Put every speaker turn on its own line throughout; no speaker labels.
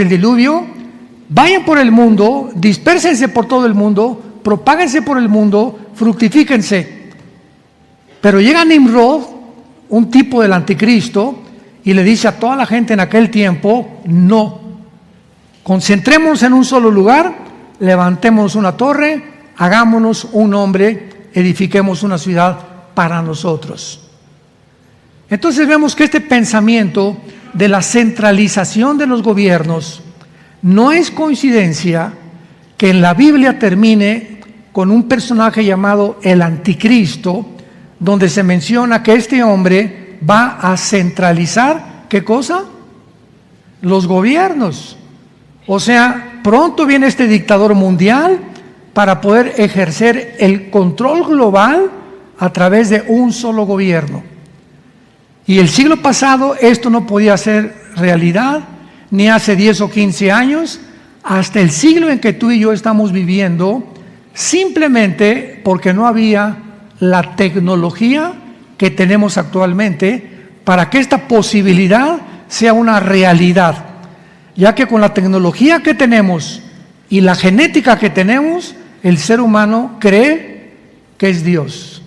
el diluvio, vayan por el mundo, dispérsense por todo el mundo, propáguense por el mundo, fructifíquense. Pero llega Nimrod, un tipo del anticristo, y le dice a toda la gente en aquel tiempo: no, concentrémonos en un solo lugar, levantemos una torre, hagámonos un hombre, edifiquemos una ciudad para nosotros. Entonces vemos que este pensamiento de la centralización de los gobiernos no es coincidencia que en la Biblia termine con un personaje llamado el anticristo, donde se menciona que este hombre va a centralizar, ¿qué cosa? Los gobiernos. O sea, pronto viene este dictador mundial para poder ejercer el control global a través de un solo gobierno. Y el siglo pasado esto no podía ser realidad, ni hace 10 o 15 años, hasta el siglo en que tú y yo estamos viviendo, simplemente porque no había la tecnología que tenemos actualmente para que esta posibilidad sea una realidad. Ya que con la tecnología que tenemos y la genética que tenemos, el ser humano cree que es Dios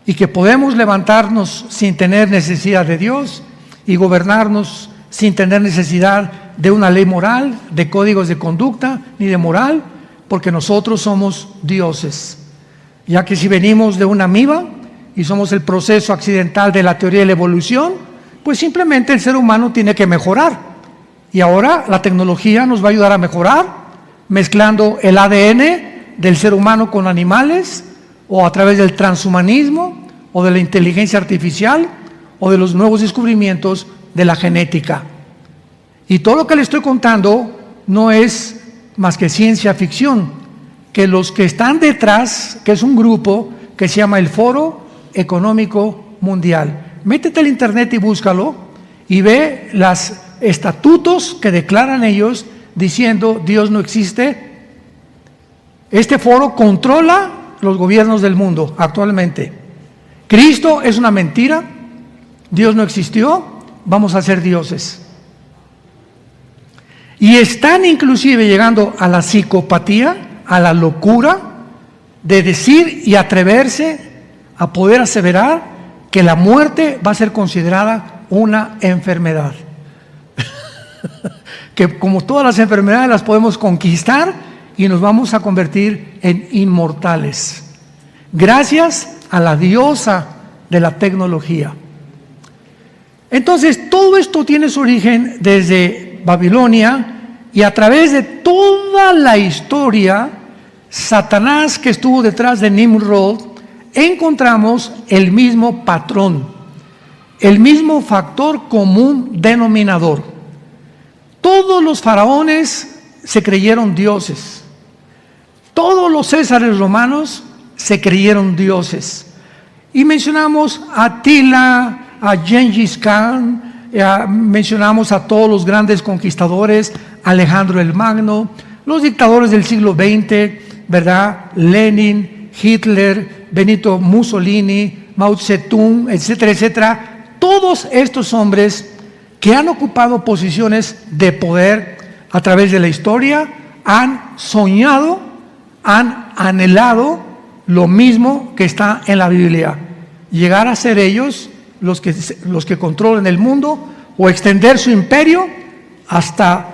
y que podemos levantarnos sin tener necesidad de Dios y gobernarnos sin tener necesidad de una ley moral, de códigos de conducta ni de moral, porque nosotros somos dioses. Ya que si venimos de una amiba y somos el proceso accidental de la teoría de la evolución, pues simplemente el ser humano tiene que mejorar. Y ahora la tecnología nos va a ayudar a mejorar, mezclando el ADN del ser humano con animales, o a través del transhumanismo, o de la inteligencia artificial, o de los nuevos descubrimientos de la genética. Y todo lo que le estoy contando no es más que ciencia ficción, que los que están detrás, que es un grupo que se llama el Foro Económico Mundial. Métete al internet y búscalo y ve los estatutos que declaran ellos diciendo Dios no existe. Este foro controla los gobiernos del mundo actualmente. Cristo es una mentira, Dios no existió, vamos a ser dioses. Y están inclusive llegando a la psicopatía, a la locura de decir y atreverse a poder aseverar que la muerte va a ser considerada una enfermedad. Que como todas las enfermedades las podemos conquistar y nos vamos a convertir en inmortales, gracias a la diosa de la tecnología. Entonces, todo esto tiene su origen desde Babilonia, y a través de toda la historia, Satanás, que estuvo detrás de Nimrod, encontramos el mismo patrón, el mismo factor común denominador. Todos los faraones se creyeron dioses. Todos los césares romanos se creyeron dioses. Y mencionamos a Atila, a Gengis Khan, mencionamos a todos los grandes conquistadores, Alejandro el Magno, los dictadores del siglo XX, ¿verdad? Lenin, Hitler, Benito Mussolini, Mao Zedong, etcétera, etcétera. Todos estos hombres que han ocupado posiciones de poder a través de la historia han soñado, han anhelado lo mismo que está en la Biblia: llegar a ser ellos los que controlen el mundo, o extender su imperio hasta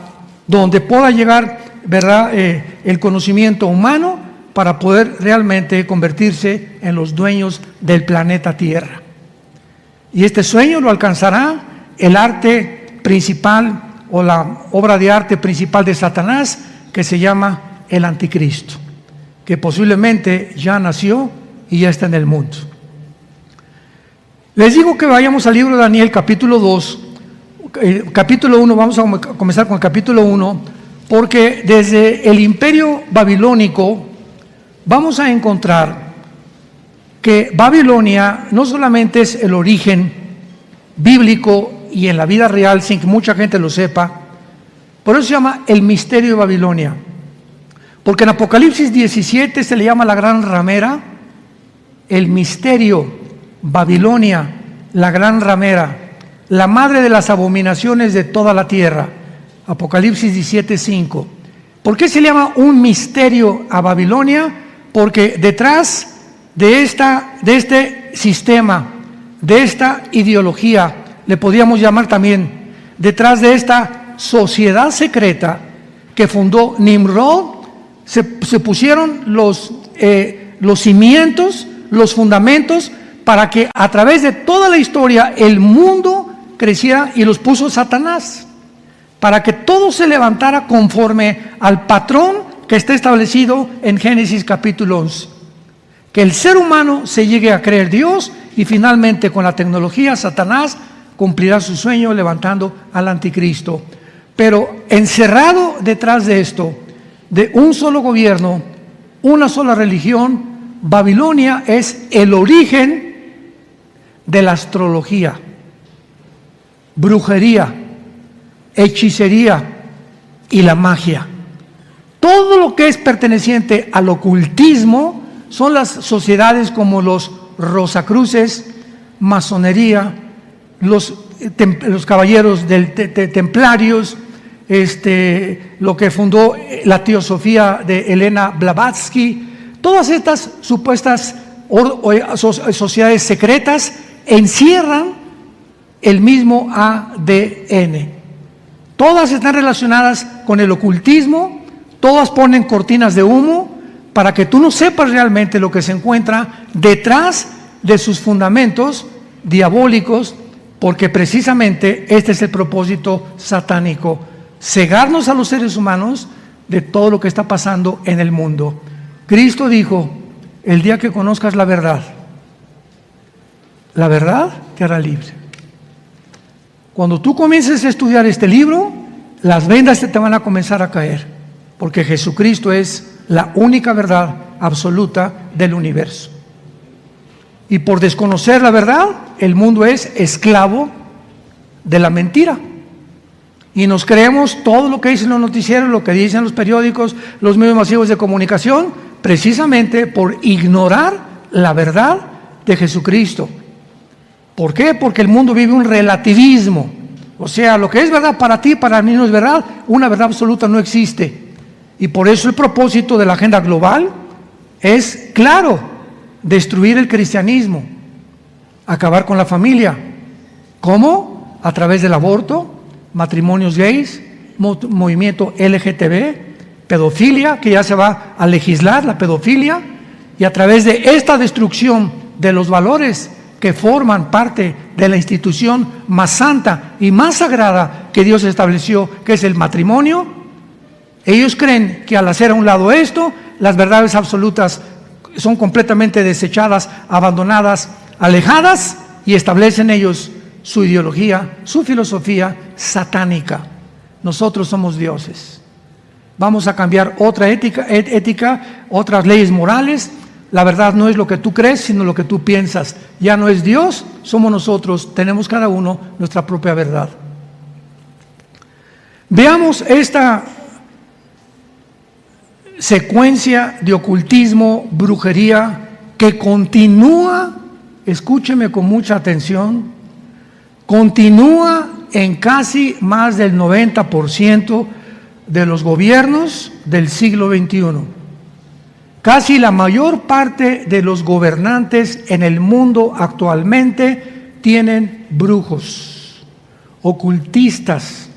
donde pueda llegar, ¿verdad?, el conocimiento humano, para poder realmente convertirse en los dueños del planeta Tierra. Y este sueño lo alcanzará el arte principal, o la obra de arte principal de Satanás, que se llama el Anticristo, que posiblemente ya nació y ya está en el mundo. Les digo que vayamos al libro de Daniel, capítulo 2, capítulo 1, vamos a comenzar con el capítulo 1, porque desde el imperio babilónico vamos a encontrar que Babilonia no solamente es el origen bíblico y en la vida real, sin que mucha gente lo sepa, por eso se llama el misterio de Babilonia, porque en Apocalipsis 17 se le llama la gran ramera, el misterio, Babilonia, la gran ramera, la madre de las abominaciones de toda la tierra. Apocalipsis 17:5. ¿Por qué se le llama un misterio a Babilonia? Porque detrás de este sistema, de esta ideología, le podríamos llamar también, detrás de esta sociedad secreta que fundó Nimrod, se pusieron los cimientos, los fundamentos, para que a través de toda la historia el mundo creciera, y los puso Satanás, para que todo se levantara conforme al patrón que está establecido en Génesis capítulo 11. Que el ser humano se llegue a creer Dios, y finalmente con la tecnología Satanás cumplirá su sueño levantando al anticristo. Pero encerrado detrás de esto, de un solo gobierno, una sola religión, Babilonia es el origen de la astrología, brujería, hechicería y la magia. Todo lo que es perteneciente al ocultismo son las sociedades como los Rosacruces, masonería, los caballeros templarios, lo que fundó la teosofía de Elena Blavatsky. Todas estas supuestas sociedades secretas encierran el mismo ADN. Todas están relacionadas con el ocultismo, todas ponen cortinas de humo para que tú no sepas realmente lo que se encuentra detrás de sus fundamentos diabólicos, porque precisamente este es el propósito satánico: cegarnos a los seres humanos de todo lo que está pasando en el mundo. Cristo dijo: el día que conozcas la verdad te hará libre. Cuando tú comiences a estudiar este libro, las vendas te van a comenzar a caer, porque Jesucristo es la única verdad absoluta del universo. Y por desconocer la verdad, el mundo es esclavo de la mentira. Y nos creemos todo lo que dicen los noticieros, lo que dicen los periódicos, los medios masivos de comunicación, precisamente por ignorar la verdad de Jesucristo. ¿Por qué? Porque el mundo vive un relativismo. O sea, lo que es verdad para ti, para mí no es verdad. Una verdad absoluta no existe. Y por eso el propósito de la agenda global es claro: destruir el cristianismo, acabar con la familia. ¿Cómo? A través del aborto, matrimonios gays, movimiento LGTB, pedofilia, que ya se va a legislar la pedofilia, y a través de esta destrucción de los valores que forman parte de la institución más santa y más sagrada que Dios estableció, que es el matrimonio, ellos creen que al hacer a un lado esto, las verdades absolutas son completamente desechadas, abandonadas, alejadas, y establecen ellos su ideología, su filosofía satánica. Nosotros somos dioses. Vamos a cambiar otra ética, otras leyes morales. La verdad no es lo que tú crees, sino lo que tú piensas. Ya no es Dios, somos nosotros. Tenemos cada uno nuestra propia verdad. Veamos esta secuencia de ocultismo, brujería, que continúa, escúcheme con mucha atención, continúa en casi más del 90% de los gobiernos del siglo XXI. Casi la mayor parte de los gobernantes en el mundo actualmente tienen brujos, ocultistas,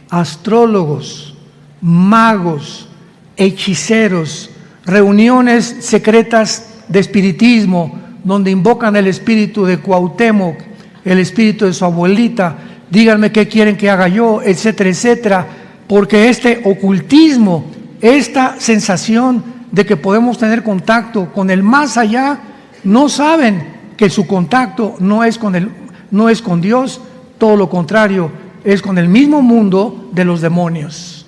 astrólogos, magos, hechiceros, reuniones secretas de espiritismo donde invocan el espíritu de Cuauhtémoc, el espíritu de su abuelita, díganme qué quieren que haga yo, etcétera, etcétera, porque este ocultismo, esta sensación de que podemos tener contacto con el más allá, no saben que su contacto no es con Dios, todo lo contrario, es con el mismo mundo de los demonios.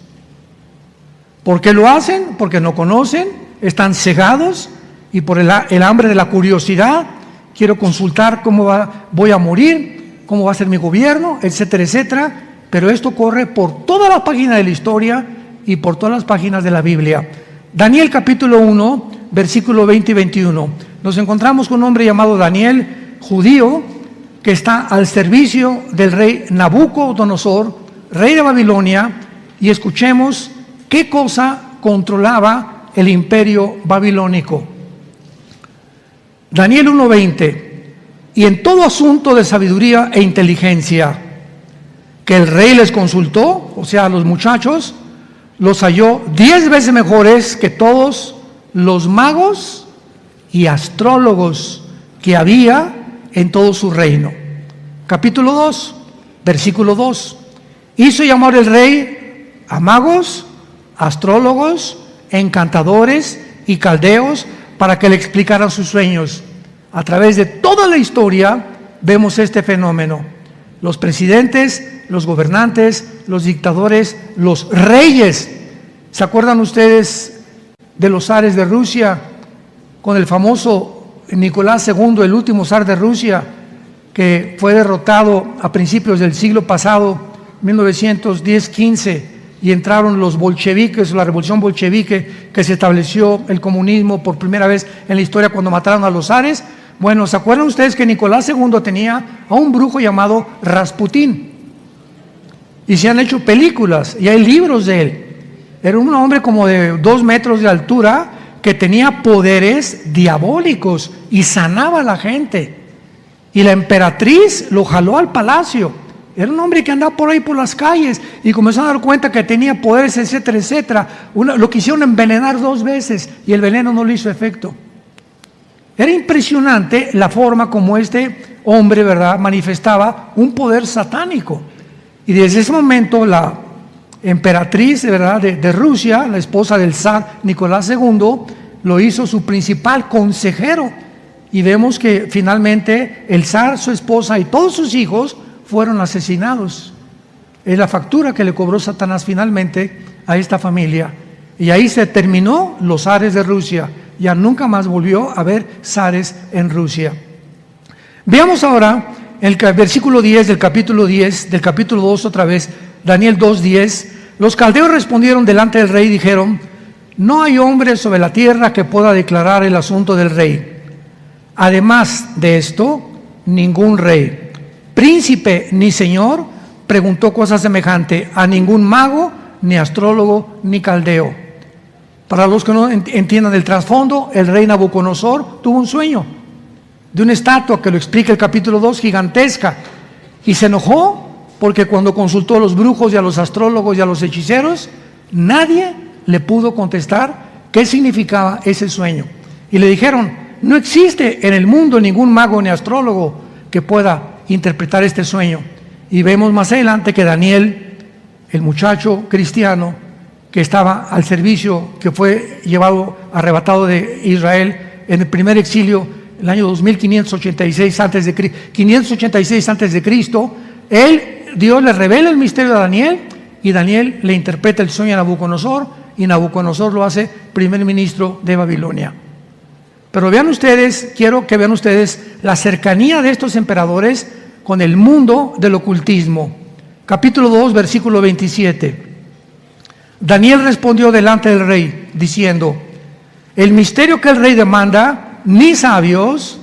¿Por qué lo hacen? Porque no conocen, están cegados, y por el hambre de la curiosidad, quiero consultar cómo voy a morir, cómo va a ser mi gobierno, etcétera, etcétera. Pero esto corre por toda la página de la historia y por todas las páginas de la Biblia. Daniel capítulo 1, versículo 20 y 21. Nos encontramos con un hombre llamado Daniel, judío, que está al servicio del rey Nabucodonosor, rey de Babilonia, y escuchemos qué cosa controlaba el imperio babilónico. Daniel 1:20. Y en todo asunto de sabiduría e inteligencia que el rey les consultó, o sea, a los muchachos, los halló 10 veces mejores que todos los magos y astrólogos que había en todo su reino. Capítulo 2, versículo 2. Hizo llamar el rey a magos, astrólogos, encantadores y caldeos para que le explicaran sus sueños. A través de toda la historia vemos este fenómeno. Los presidentes, los gobernantes, los dictadores, los reyes. ¿Se acuerdan ustedes de los zares de Rusia? Con el famoso Nicolás II, el último zar de Rusia, que fue derrotado a principios del siglo pasado, 1910-15, y entraron los bolcheviques, la revolución bolchevique, que se estableció el comunismo por primera vez en la historia cuando mataron a los zares. Bueno, ¿se acuerdan ustedes que Nicolás II tenía a un brujo llamado Rasputín? Y se han hecho películas y hay libros de él. Era un hombre como de 2 metros de altura que tenía poderes diabólicos y sanaba a la gente. Y la emperatriz lo jaló al palacio. Era un hombre que andaba por ahí por las calles y comenzó a dar cuenta que tenía poderes, etcétera, etcétera. Lo quisieron envenenar 2 veces y el veneno no le hizo efecto. Era impresionante la forma como este hombre, ¿verdad?, manifestaba un poder satánico. Y desde ese momento la emperatriz, ¿verdad?, de Rusia, la esposa del zar Nicolás II, lo hizo su principal consejero. Y vemos que finalmente el zar, su esposa y todos sus hijos fueron asesinados. Es la factura que le cobró Satanás finalmente a esta familia. Y ahí se terminó los zares de Rusia. Ya nunca más volvió a haber zares en Rusia. Veamos ahora el versículo 10 del capítulo 10, del capítulo 2 otra vez, Daniel 2:10. Los caldeos respondieron delante del rey y dijeron: no hay hombre sobre la tierra que pueda declarar el asunto del rey. Además de esto, ningún rey, príncipe ni señor preguntó cosa semejante a ningún mago, ni astrólogo, ni caldeo. Para los que no entiendan el trasfondo, el rey Nabucodonosor tuvo un sueño de una estatua, que lo explica el capítulo 2, gigantesca, y se enojó porque cuando consultó a los brujos y a los astrólogos y a los hechiceros, nadie le pudo contestar qué significaba ese sueño. Y le dijeron: no existe en el mundo ningún mago ni astrólogo que pueda interpretar este sueño. Y vemos más adelante que Daniel, el muchacho cristiano que estaba al servicio, que fue arrebatado de Israel en el primer exilio, el año 2586 antes de Cristo, Dios le revela el misterio a Daniel, y Daniel le interpreta el sueño a Nabucodonosor, y Nabucodonosor lo hace primer ministro de Babilonia. Pero vean ustedes, quiero que vean ustedes la cercanía de estos emperadores con el mundo del ocultismo. Capítulo 2, versículo 27. Daniel respondió delante del rey, diciendo: el misterio que el rey demanda, ni sabios,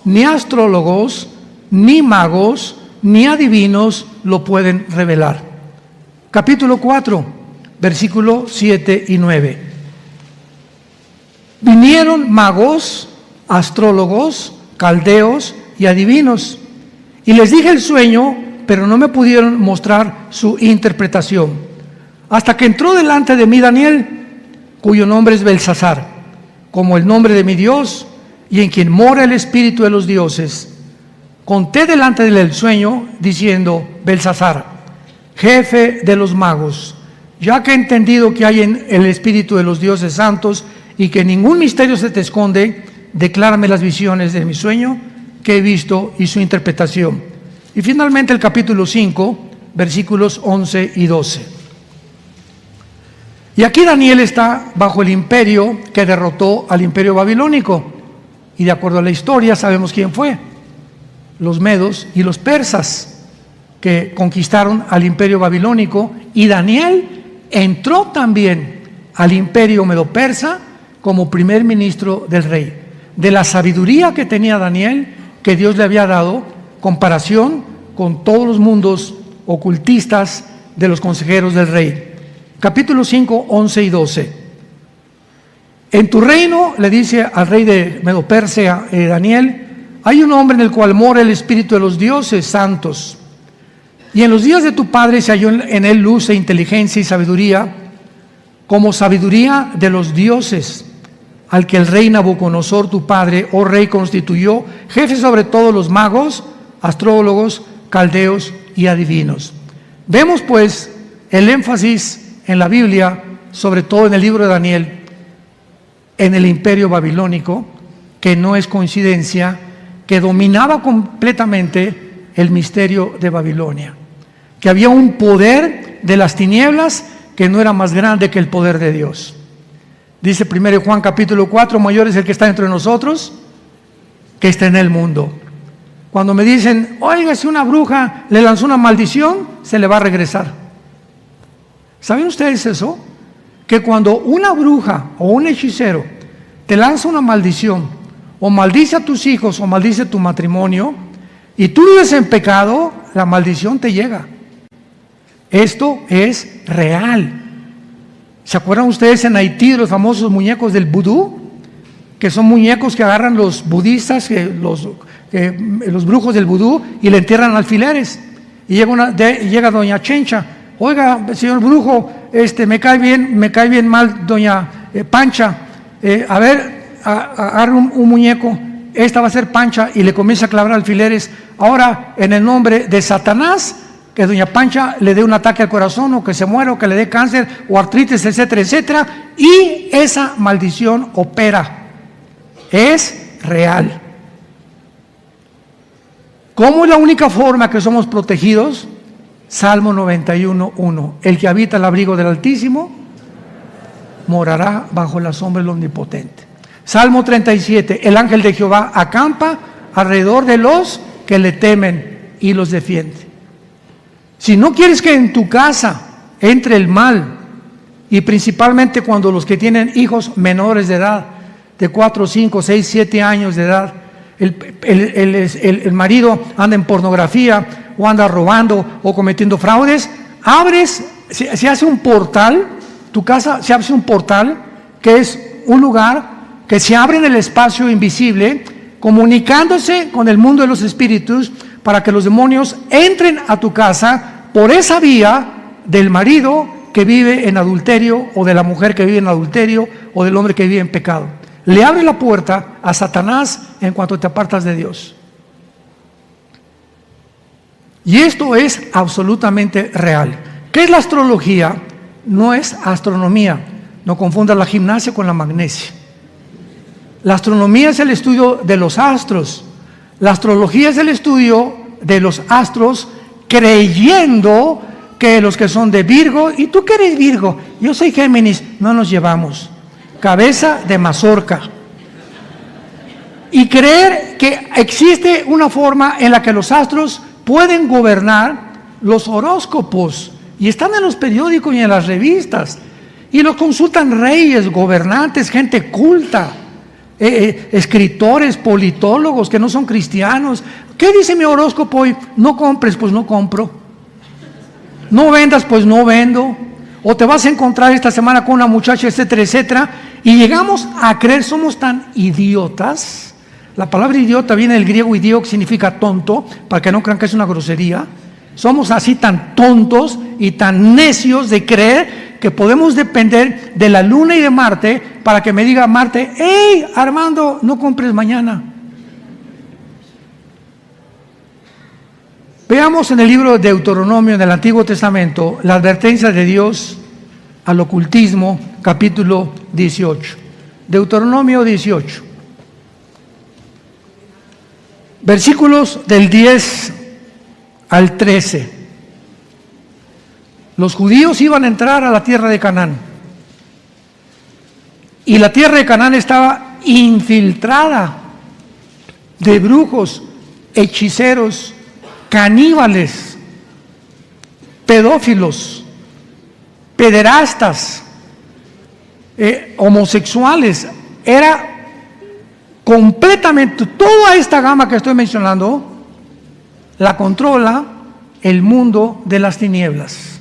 ni astrólogos, ni magos, ni adivinos lo pueden revelar. Capítulo 4, versículos 7 y 9. Vinieron magos, astrólogos, caldeos y adivinos, y les dije el sueño, pero no me pudieron mostrar su interpretación. Hasta que entró delante de mí Daniel, cuyo nombre es Belsasar, como el nombre de mi Dios, y en quien mora el espíritu de los dioses. Conté delante de él el sueño, diciendo: Belsasar, jefe de los magos, ya que he entendido que hay en el espíritu de los dioses santos, y que ningún misterio se te esconde, declárame las visiones de mi sueño que he visto y su interpretación. Y finalmente el capítulo 5, versículos 11 y 12. Y aquí Daniel está bajo el imperio que derrotó al imperio babilónico. Y de acuerdo a la historia sabemos quién fue: los medos y los persas, que conquistaron al imperio babilónico. Y Daniel entró también al imperio medo-persa como primer ministro del rey. De la sabiduría que tenía Daniel, que Dios le había dado, comparación con todos los mundos ocultistas de los consejeros del rey. capítulo 5, 11 y 12. En tu reino, le dice al rey de Medo-Persia, Daniel, hay un hombre en el cual mora el espíritu de los dioses santos. Y en los días de tu padre se halló en él luz e inteligencia y sabiduría, como sabiduría de los dioses, al que el rey Nabucodonosor, tu padre, oh rey, constituyó jefe sobre todos los magos, astrólogos, caldeos y adivinos. Vemos pues el énfasis en la Biblia, sobre todo en el libro de Daniel, en el imperio babilónico, que no es coincidencia, que dominaba completamente el misterio de Babilonia, que había un poder de las tinieblas que no era más grande que el poder de Dios. Dice 1 Juan capítulo 4, mayor es el que está entre nosotros que está en el mundo. Cuando me dicen, oiga, si una bruja le lanzó una maldición, se le va a regresar. ¿Saben ustedes eso? Que cuando una bruja o un hechicero te lanza una maldición, o maldice a tus hijos, o maldice tu matrimonio, y tú vives en pecado, la maldición te llega. Esto es real. ¿Se acuerdan ustedes en Haití de los famosos muñecos del vudú? Que son muñecos que agarran los budistas, los brujos del vudú, y le entierran alfileres. Y llega doña Chencha, oiga, señor brujo, me cae bien mal doña Pancha, agarra un muñeco, esta va a ser Pancha, y le comienza a clavar alfileres. Ahora, en el nombre de Satanás, que doña Pancha le dé un ataque al corazón, o que se muera, o que le dé cáncer, o artritis, etcétera, etcétera, y esa maldición opera. Es real. ¿Cómo es la única forma que somos protegidos? Salmo 91, 1. El que habita el abrigo del Altísimo morará bajo la sombra del Omnipotente. Salmo 37. El ángel de Jehová acampa alrededor de los que le temen y los defiende. Si no quieres que en tu casa entre el mal, y principalmente cuando los que tienen hijos menores de edad, de 4, 5, 6, 7 años de edad, el marido anda en pornografía, o anda robando, o cometiendo fraudes, se hace un portal, tu casa se hace un portal, que es un lugar que se abre en el espacio invisible, comunicándose con el mundo de los espíritus, para que los demonios entren a tu casa por esa vía del marido que vive en adulterio, o de la mujer que vive en adulterio, o del hombre que vive en pecado. Le abre la puerta a Satanás en cuanto te apartas de Dios. Y esto es absolutamente real. ¿Qué es la astrología? No es astronomía. No confundas la gimnasia con la magnesia. La astronomía es el estudio de los astros. La astrología es el estudio de los astros, creyendo que los que son de Virgo, y tú que eres Virgo, yo soy Géminis, no nos llevamos. Cabeza de mazorca. Y creer que existe una forma en la que los astros pueden gobernar los horóscopos, y están en los periódicos y en las revistas, y los consultan reyes, gobernantes, gente culta, escritores, politólogos que no son cristianos. ¿Qué dice mi horóscopo hoy? No compres, pues no compro. No vendas, pues no vendo. O te vas a encontrar esta semana con una muchacha, etcétera, etcétera. Y llegamos a creer, somos tan idiotas. La palabra idiota viene del griego idio, que significa tonto, para que no crean que es una grosería. Somos así tan tontos y tan necios de creer que podemos depender de la luna y de Marte para que me diga Marte, hey Armando, no compres mañana. Veamos en el libro de Deuteronomio, en el Antiguo Testamento, la advertencia de Dios al ocultismo, capítulo 18. Deuteronomio 18. Versículos del 10 al 13. Los judíos iban a entrar a la tierra de Canaán. Y la tierra de Canaán estaba infiltrada de brujos, hechiceros, caníbales, pedófilos, pederastas, homosexuales. Era completamente, toda esta gama que estoy mencionando, la controla el mundo de las tinieblas.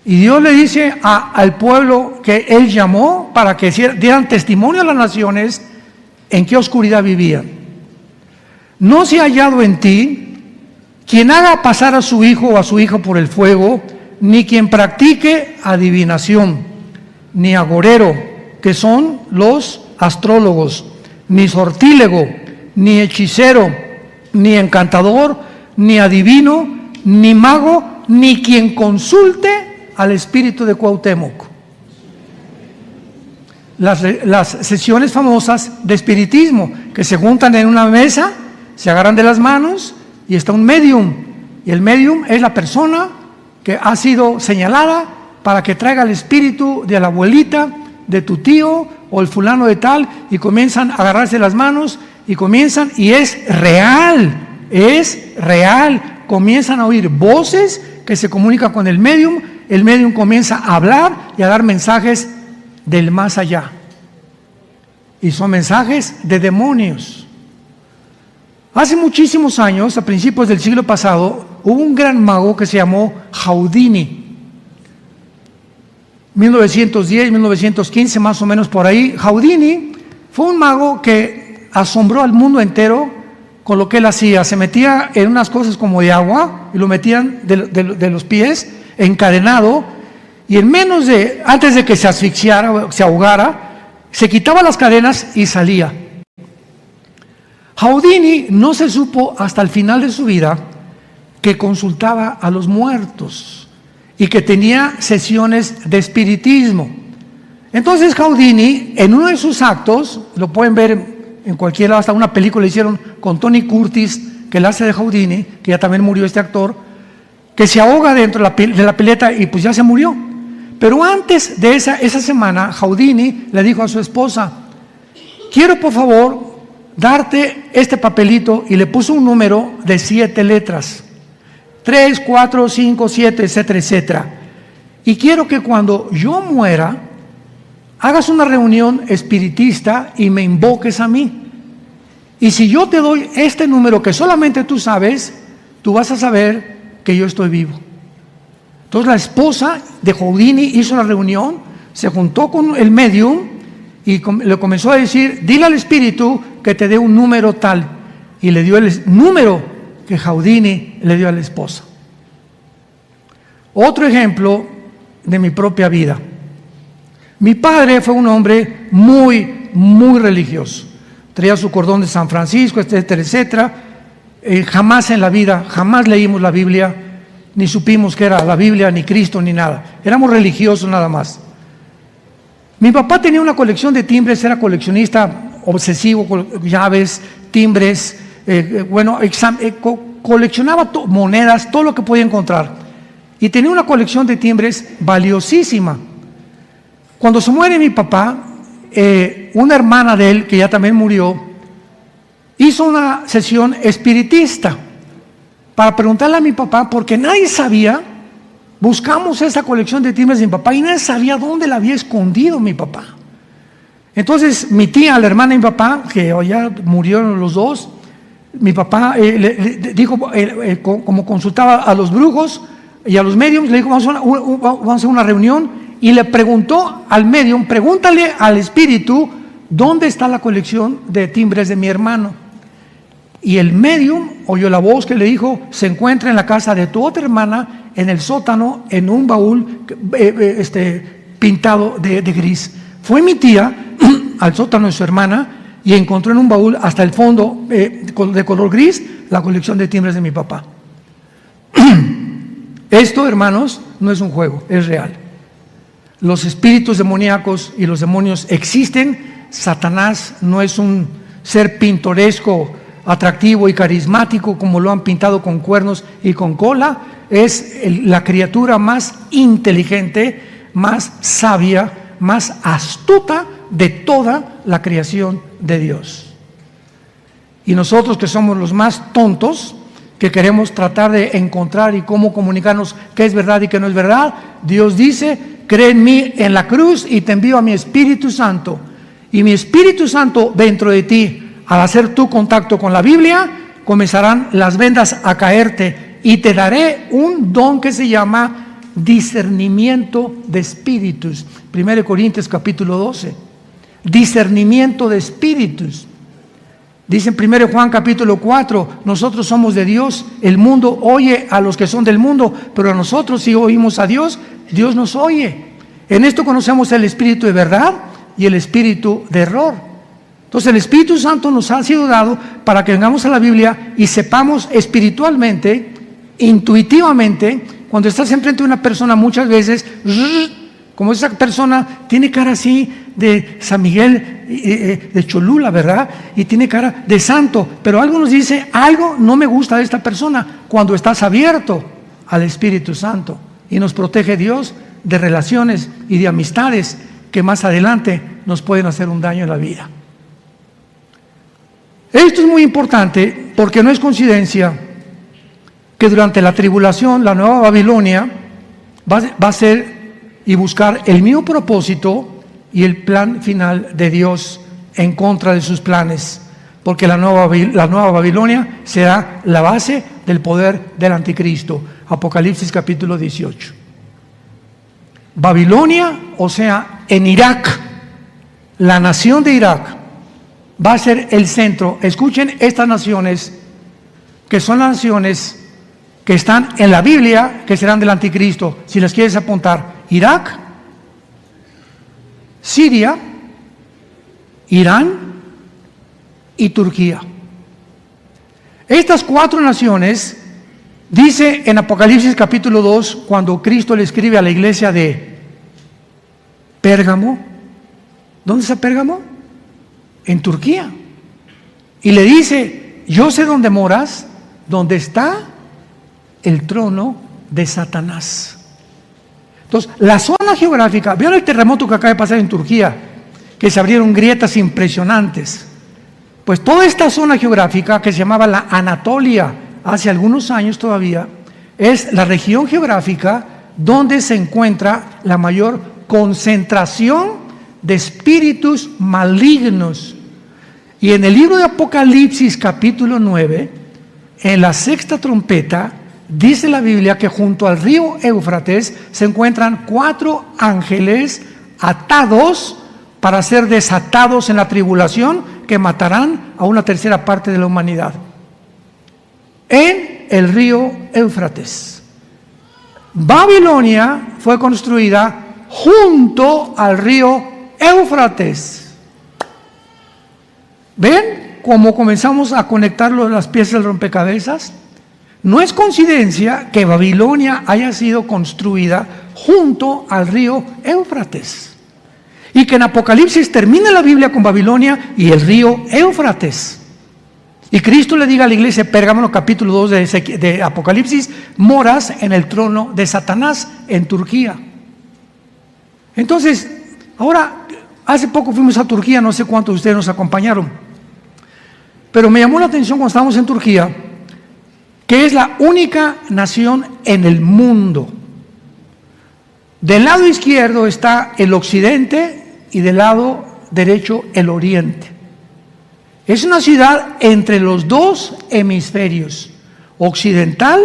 Y Dios le dice al pueblo que Él llamó para que dieran testimonio a las naciones en qué oscuridad vivían. No se ha hallado en ti quien haga pasar a su hijo o a su hija por el fuego, ni quien practique adivinación, ni agorero, que son los astrólogos, ni sortílego, ni hechicero, ni encantador, ni adivino, ni mago, ni quien consulte al espíritu de Cuauhtémoc. Las sesiones famosas de espiritismo, que se juntan en una mesa, se agarran de las manos y está un medium. Y el medium es la persona que ha sido señalada para que traiga el espíritu de la abuelita, de tu tío o el fulano de tal, y comienzan a agarrarse las manos y es real, comienzan a oír voces que se comunican con el medium comienza a hablar y a dar mensajes del más allá, y son mensajes de demonios. Hace muchísimos años, a principios del siglo pasado, hubo un gran mago que se llamó Houdini. 1910, 1915, más o menos por ahí. Houdini fue un mago que asombró al mundo entero con lo que él hacía. Se metía en unas cosas como de agua y lo metían de los pies, encadenado, y antes de que se asfixiara, se ahogara, se quitaba las cadenas y salía. Houdini no se supo hasta el final de su vida que consultaba a los muertos y que tenía sesiones de espiritismo. Entonces Houdini, en uno de sus actos, lo pueden ver en cualquiera, hasta una película hicieron con Tony Curtis, que la hace de Houdini, que ya también murió este actor, que se ahoga dentro de la pileta y pues ya se murió. Pero antes de esa semana, Houdini le dijo a su esposa: quiero por favor darte este papelito, y le puso un número de 7 letras, 3, 4, 5, 7, etcétera, etcétera. Y quiero que cuando yo muera, hagas una reunión espiritista y me invoques a mí. Y si yo te doy este número que solamente tú sabes, tú vas a saber que yo estoy vivo. Entonces la esposa de Houdini hizo la reunión, se juntó con el medium y le comenzó a decir: dile al espíritu que te dé un número tal. Y le dio el número que Houdini le dio a la esposa. Otro ejemplo de mi propia vida. Mi padre fue un hombre muy, muy religioso. Traía su cordón de San Francisco, etcétera, etcétera. Jamás en la vida, jamás leímos la Biblia, ni supimos que era la Biblia, ni Cristo, ni nada. Éramos religiosos nada más. Mi papá tenía una colección de timbres, era coleccionista obsesivo, llaves, timbres, coleccionaba monedas, todo lo que podía encontrar. Y tenía una colección de timbres valiosísima. Cuando se muere mi papá, una hermana de él, que ya también murió, hizo una sesión espiritista para preguntarle a mi papá, porque nadie sabía. Buscamos esa colección de timbres de mi papá y nadie sabía dónde la había escondido mi papá. Entonces mi tía, la hermana de mi papá, que ya murieron los dos, mi papá le dijo, como consultaba a los brujos y a los mediums, le dijo: vamos a hacer una reunión, y le preguntó al medium: pregúntale al espíritu dónde está la colección de timbres de mi hermano. Y el medium oyó la voz que le dijo: se encuentra en la casa de tu otra hermana, en el sótano, en un baúl pintado de gris. Fue mi tía al sótano de su hermana y encontró en un baúl hasta el fondo de color gris la colección de timbres de mi papá. Esto, hermanos, no es un juego, es real. Los espíritus demoníacos y los demonios existen. Satanás no es un ser pintoresco, atractivo y carismático como lo han pintado con cuernos y con cola. Es la criatura más inteligente, más sabia, más astuta de toda la creación de Dios. Y nosotros, que somos los más tontos, que queremos tratar de encontrar y cómo comunicarnos qué es verdad y qué no es verdad, Dios dice: cree en mí en la cruz y te envío a mi Espíritu Santo. Y mi Espíritu Santo dentro de ti, al hacer tu contacto con la Biblia, comenzarán las vendas a caerte y te daré un don que se llama discernimiento de espíritus. 1 Corintios capítulo 12. Discernimiento de espíritus. Dice en 1 Juan capítulo 4, nosotros somos de Dios, el mundo oye a los que son del mundo, pero a nosotros si oímos a Dios, Dios nos oye. En esto conocemos el espíritu de verdad y el espíritu de error. Entonces el Espíritu Santo nos ha sido dado para que vengamos a la Biblia y sepamos espiritualmente, intuitivamente, cuando estás enfrente de una persona muchas veces, como esa persona tiene cara así de San Miguel, de Cholula, ¿verdad? Y tiene cara de santo, pero algo nos dice, algo no me gusta de esta persona, cuando estás abierto al Espíritu Santo y nos protege Dios de relaciones y de amistades que más adelante nos pueden hacer un daño en la vida. Esto es muy importante porque no es coincidencia que durante la tribulación la nueva Babilonia va a ser y buscar el mismo propósito y el plan final de Dios en contra de sus planes, porque la nueva Babilonia será la base del poder del anticristo. Apocalipsis capítulo 18. Babilonia, o sea, en Irak, la nación de Irak va a ser el centro. Escuchen estas naciones, que son las naciones que están en la Biblia, que serán del anticristo, si las quieres apuntar: Irak, Siria, Irán y Turquía. Estas 4 naciones, dice en Apocalipsis capítulo 2, cuando Cristo le escribe a la iglesia de Pérgamo. ¿Dónde está Pérgamo? En Turquía. Y le dice: yo sé dónde moras, donde está el trono de Satanás. Entonces, la zona geográfica, ¿vieron el terremoto que acaba de pasar en Turquía? Que se abrieron grietas impresionantes. Pues toda esta zona geográfica, que se llamaba la Anatolia hace algunos años todavía, es la región geográfica donde se encuentra la mayor concentración de espíritus malignos. Y en el libro de Apocalipsis capítulo 9, en la 6ª trompeta, dice la Biblia que junto al río Éufrates se encuentran 4 ángeles atados para ser desatados en la tribulación, que matarán a una tercera parte de la humanidad. En el río Éufrates. Babilonia fue construida junto al río Éufrates. ¿Ven cómo comenzamos a conectar las piezas del rompecabezas? No es coincidencia que Babilonia haya sido construida junto al río Éufrates y que en Apocalipsis termine la Biblia con Babilonia y el río Éufrates. Y Cristo le diga a la iglesia de Pérgamo, capítulo 2 de Apocalipsis: moras en el trono de Satanás en Turquía. Entonces, ahora, hace poco fuimos a Turquía, no sé cuántos de ustedes nos acompañaron, pero me llamó la atención cuando estábamos en Turquía, que es la única nación en el mundo. Del lado izquierdo está el occidente y del lado derecho el oriente. Es una ciudad entre los 2 hemisferios, occidental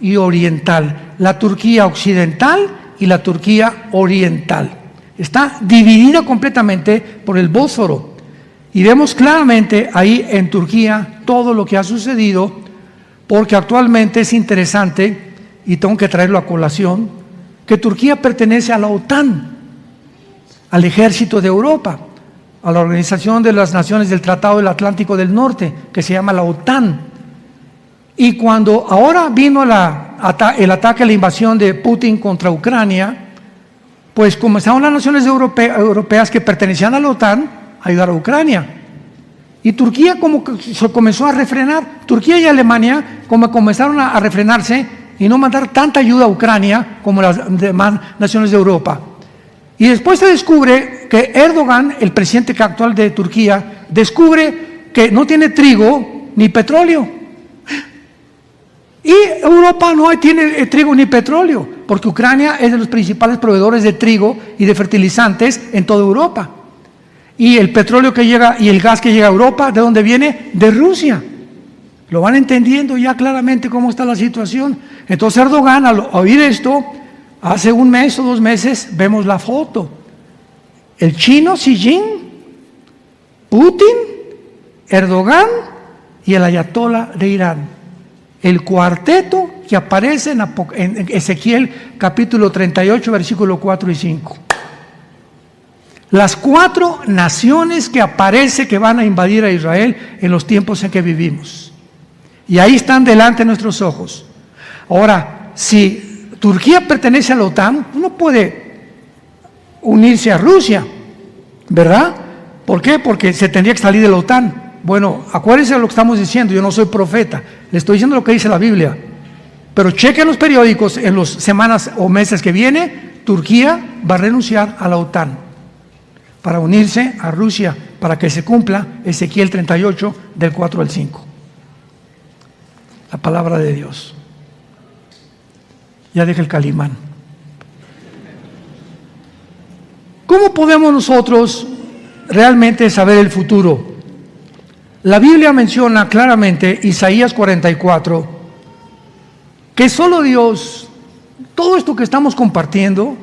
y oriental. La Turquía occidental y la Turquía oriental. Está dividida completamente por el Bósforo. Y vemos claramente ahí en Turquía todo lo que ha sucedido, porque actualmente es interesante, y tengo que traerlo a colación, que Turquía pertenece a la OTAN, al ejército de Europa, a la Organización de las Naciones del Tratado del Atlántico del Norte, que se llama la OTAN. Y cuando ahora vino el ataque, la invasión de Putin contra Ucrania, pues comenzaron las naciones europeas que pertenecían a la OTAN a ayudar a Ucrania. Y Turquía como que se comenzó a refrenar. Turquía y Alemania como comenzaron a refrenarse y no mandar tanta ayuda a Ucrania como las demás naciones de Europa. Y después se descubre que Erdogan, el presidente actual de Turquía, descubre que no tiene trigo ni petróleo. Y Europa no tiene trigo ni petróleo, porque Ucrania es de los principales proveedores de trigo y de fertilizantes en toda Europa. Y el petróleo que llega y el gas que llega a Europa, ¿de dónde viene? De Rusia. Lo van entendiendo ya claramente cómo está la situación. Entonces Erdogan, al oír esto, Hace un mes o 2 meses vemos la foto. El chino Xi Jinping, Putin, Erdogan y el ayatolá de Irán. El cuarteto que aparece en Ezequiel capítulo 38, versículo 4 y 5. Las 4 naciones que aparece que van a invadir a Israel en los tiempos en que vivimos. Y ahí están delante de nuestros ojos. Ahora, si Turquía pertenece a la OTAN, no puede unirse a Rusia, ¿verdad? ¿Por qué? Porque se tendría que salir de la OTAN. Bueno, acuérdense de lo que estamos diciendo, yo no soy profeta, le estoy diciendo lo que dice la Biblia. Pero chequen los periódicos, en las semanas o meses que viene, Turquía va a renunciar a la OTAN para unirse a Rusia, para que se cumpla Ezequiel 38, del 4 al 5. La palabra de Dios. Ya deja el calimán. ¿Cómo podemos nosotros realmente saber el futuro? La Biblia menciona claramente, Isaías 44, que solo Dios, todo esto que estamos compartiendo,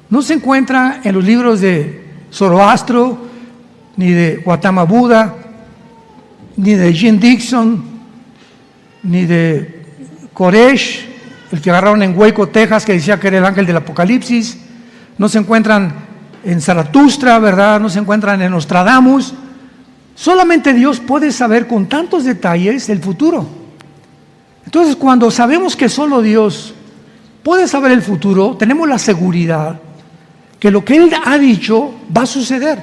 no se encuentra en los libros de Zoroastro, ni de Gautama Buda, ni de Jim Dixon, ni de Koresh, el que agarraron en Waco, Texas, que decía que era el ángel del Apocalipsis. No se encuentran en Zaratustra, ¿verdad? No se encuentran en Nostradamus. Solamente Dios puede saber con tantos detalles el futuro. Entonces, cuando sabemos que solo Dios puede saber el futuro, tenemos la seguridad que lo que Él ha dicho va a suceder.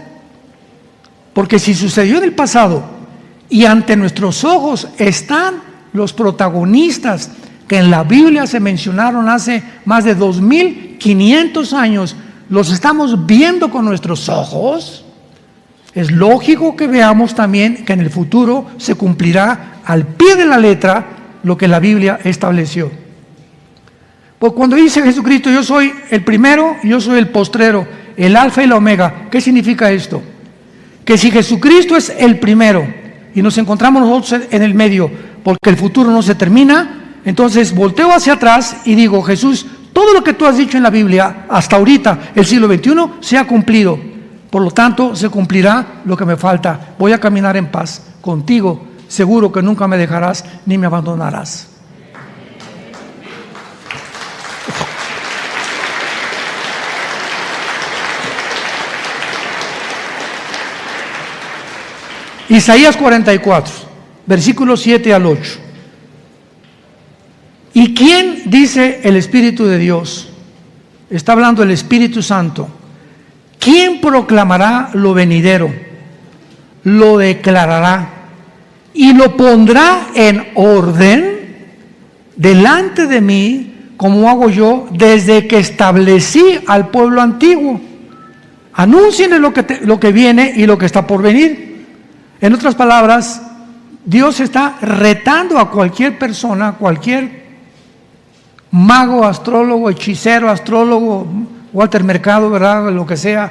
Porque si sucedió en el pasado y ante nuestros ojos están los protagonistas que en la Biblia se mencionaron hace más de 2500 años, los estamos viendo con nuestros ojos, es lógico que veamos también que en el futuro se cumplirá al pie de la letra lo que la Biblia estableció. Pues cuando dice Jesucristo, yo soy el primero y yo soy el postrero, el alfa y la omega, ¿qué significa esto? Que si Jesucristo es el primero y nos encontramos nosotros en el medio, porque el futuro no se termina, entonces volteo hacia atrás y digo, Jesús, todo lo que tú has dicho en la Biblia hasta ahorita, el siglo XXI, se ha cumplido. Por lo tanto, se cumplirá lo que me falta. Voy a caminar en paz contigo, seguro que nunca me dejarás ni me abandonarás. Isaías 44, versículos 7 al 8. ¿Y quién dice el Espíritu de Dios? Está hablando el Espíritu Santo. ¿Quién proclamará lo venidero? Lo declarará y lo pondrá en orden delante de mí, como hago yo desde que establecí al pueblo antiguo. Anúncienle lo que viene y lo que está por venir. En otras palabras, Dios está retando a cualquier persona, cualquier mago, astrólogo, hechicero, astrólogo, Walter Mercado, ¿verdad? Lo que sea,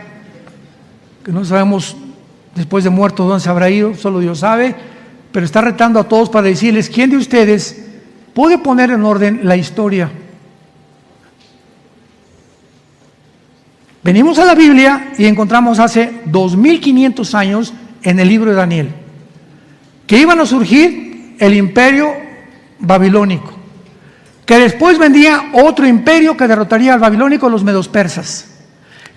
que no sabemos después de muerto dónde se habrá ido, solo Dios sabe, pero está retando a todos para decirles, ¿quién de ustedes puede poner en orden la historia? Venimos a la Biblia y encontramos hace 2500 años en el libro de Daniel que iban a surgir el imperio babilónico, que después vendría otro imperio que derrotaría al babilónico, los medos persas,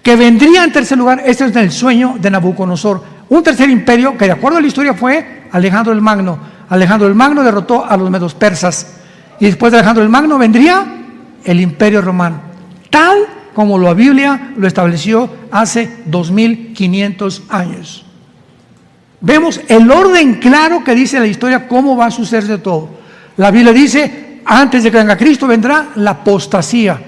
que vendría en tercer lugar, este es el sueño de Nabucodonosor, un tercer imperio que de acuerdo a la historia fue Alejandro el Magno. Alejandro el Magno derrotó a los medos persas y después de Alejandro el Magno vendría el imperio romano, tal como la Biblia lo estableció hace 2500 años. Vemos el orden claro que dice la historia, cómo va a suceder todo. La Biblia dice, antes de que venga Cristo vendrá la apostasía.